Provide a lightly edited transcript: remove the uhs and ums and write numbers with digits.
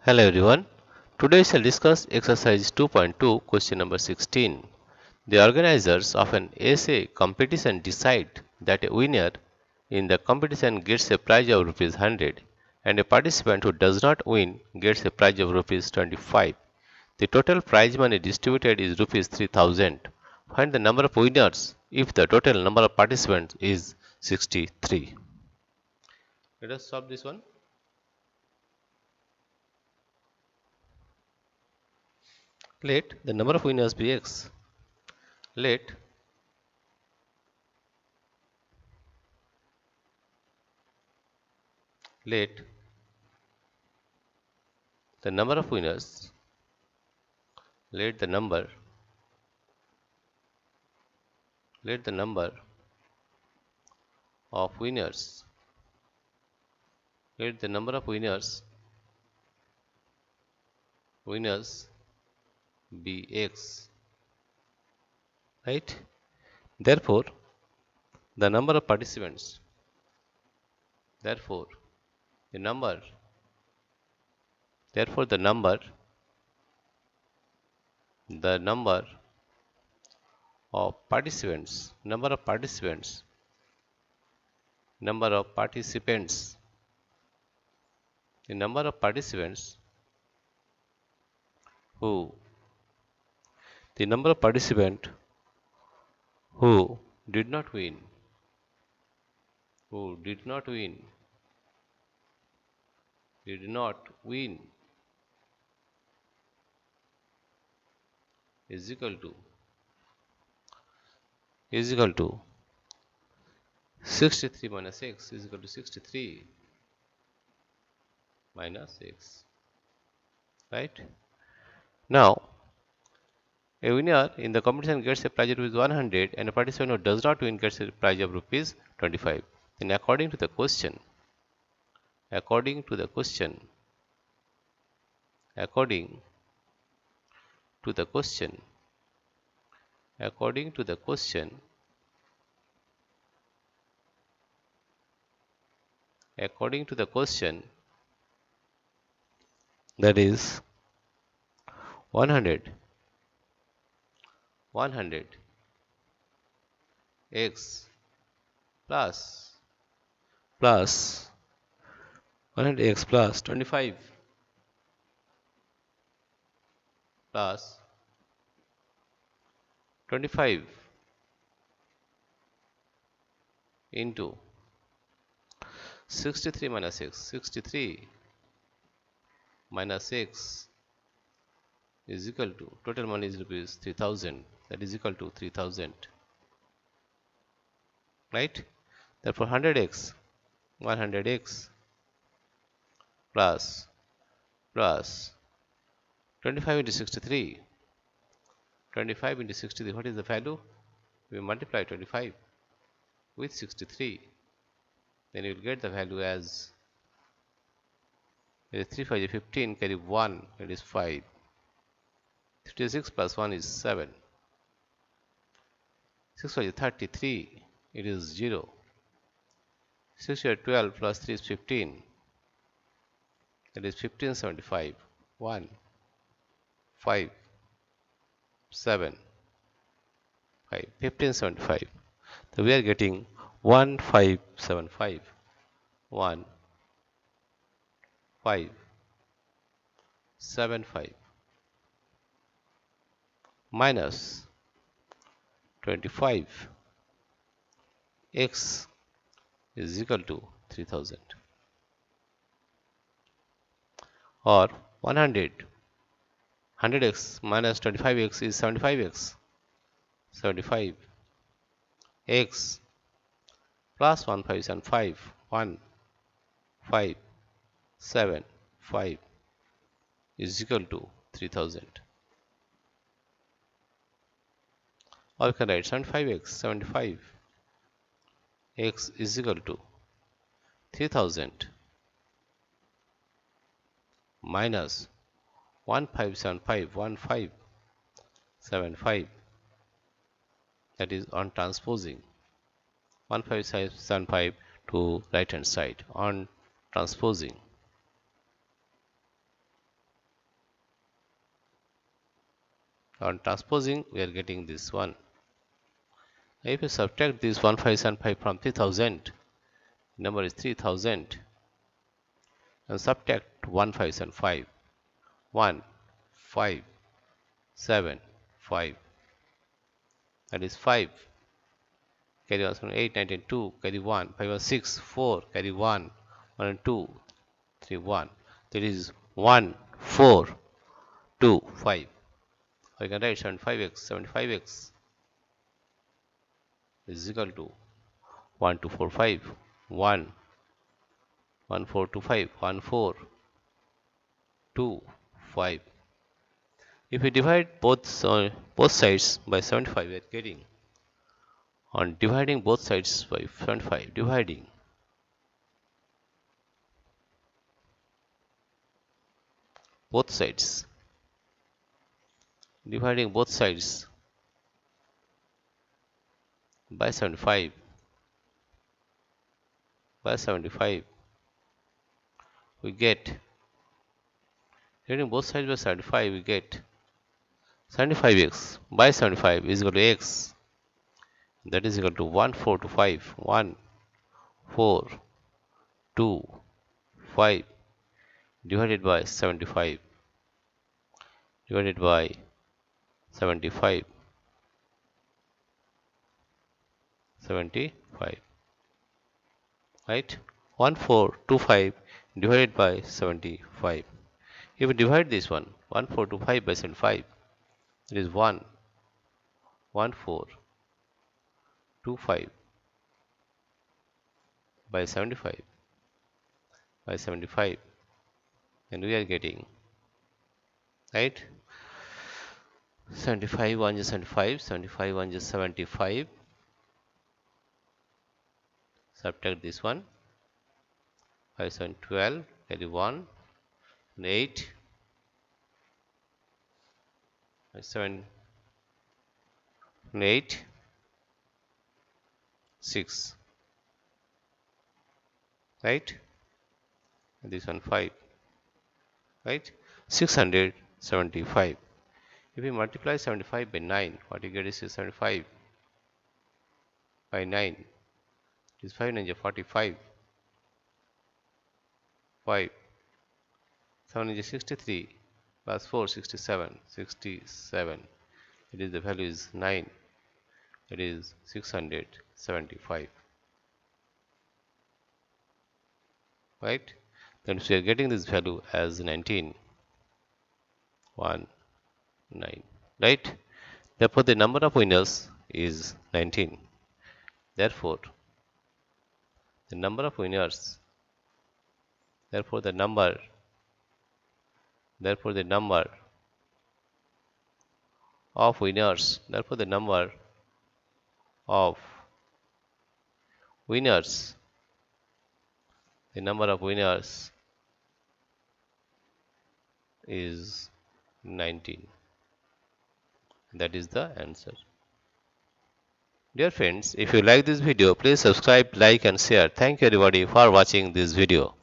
Hello everyone. Today we shall discuss exercise 2.2 question number 16. The organizers of an essay competition decide that a winner in the competition gets a prize of rupees 100 and a participant who does not win gets a prize of rupees 25. The total prize money distributed is rupees 3000. Find the number of winners if the total number of participants is 63. Let us solve this one. Let the number of winners be x. Let the number of winners let the number of winners let the number of winners be x, right? Therefore the number of participants therefore the number the number of participants the number of participants who the number of participants who did not win did not win is equal to 63 minus x is equal to 63 minus x, right? Now a winner in the competition gets a prize of rupees 100 and a participant who does not win gets a prize of rupees 25. Then according to the question according to the question according to the question that is 100 x plus 100 x plus 25 plus 25 into 63 minus x 63 minus x is equal to total money is rupees 3000, that is equal to 3000, right? Therefore 100x plus 25 into 63 what is the value? We multiply 25 with 63, then you will get the value as 3 5 is 15, carry 1, it is 5. 56 plus 1 is 7. 6 5 is 33, it is 0. 6 is 12 plus 3 is 15, that is 1575. 1 5 7 5 1575. So we are getting 1575 1575 minus 25 x is equal to 3000, or 100x minus 25x is 75x 75 x plus 1575 1575 is equal to 3000, or we can write 75x is equal to 3000 minus 1575 that is on transposing 1575 to right hand side on transposing On transposing, we are getting this one. If you subtract this 1575 from 3000, number is 3000, and subtract 1575, 1 5 7 5, that is 5, carry 1 7 8 19 2, carry 1 5 1 6 4, carry 1 1 and 2 3 1, that is 1 4 2 5. I can write 75x is equal to 1 2 4 5 1 1 4 2 5 1 4 2 5. If we divide both sides by 75, we are getting, on dividing both sides by 75, dividing both sides by 75, we get, dividing both sides by 75, we get 75x by 75 is equal to x, that is equal to 1 4 to 5 1 4 2 5 divided by 75, divided by 75, right? 1425 divided by 75. If we divide this one, 1425 by 75, it is 1425 by 75 and we are getting, right? 75 1 is 75, 75 1 is 75, subtract this one, 5 7 12, carry 1 and 8, 7 and 8 6, right? And this one 5, right? 675. If we multiply 75 by 9, what you get is 75 by 9, it is 5 9 is 45, 5 7 is 63 plus 4 67, it is, the value is 9, it is 675, right? Then we are getting this value as 19 1 9, right? Therefore the number of winners is 19. Therefore the number of winners, therefore the number of winners, therefore the number of winners, the number of winners is 19. That is the answer. Dear friends, if you like this video, please subscribe, like and share. Thank you everybody for watching this video.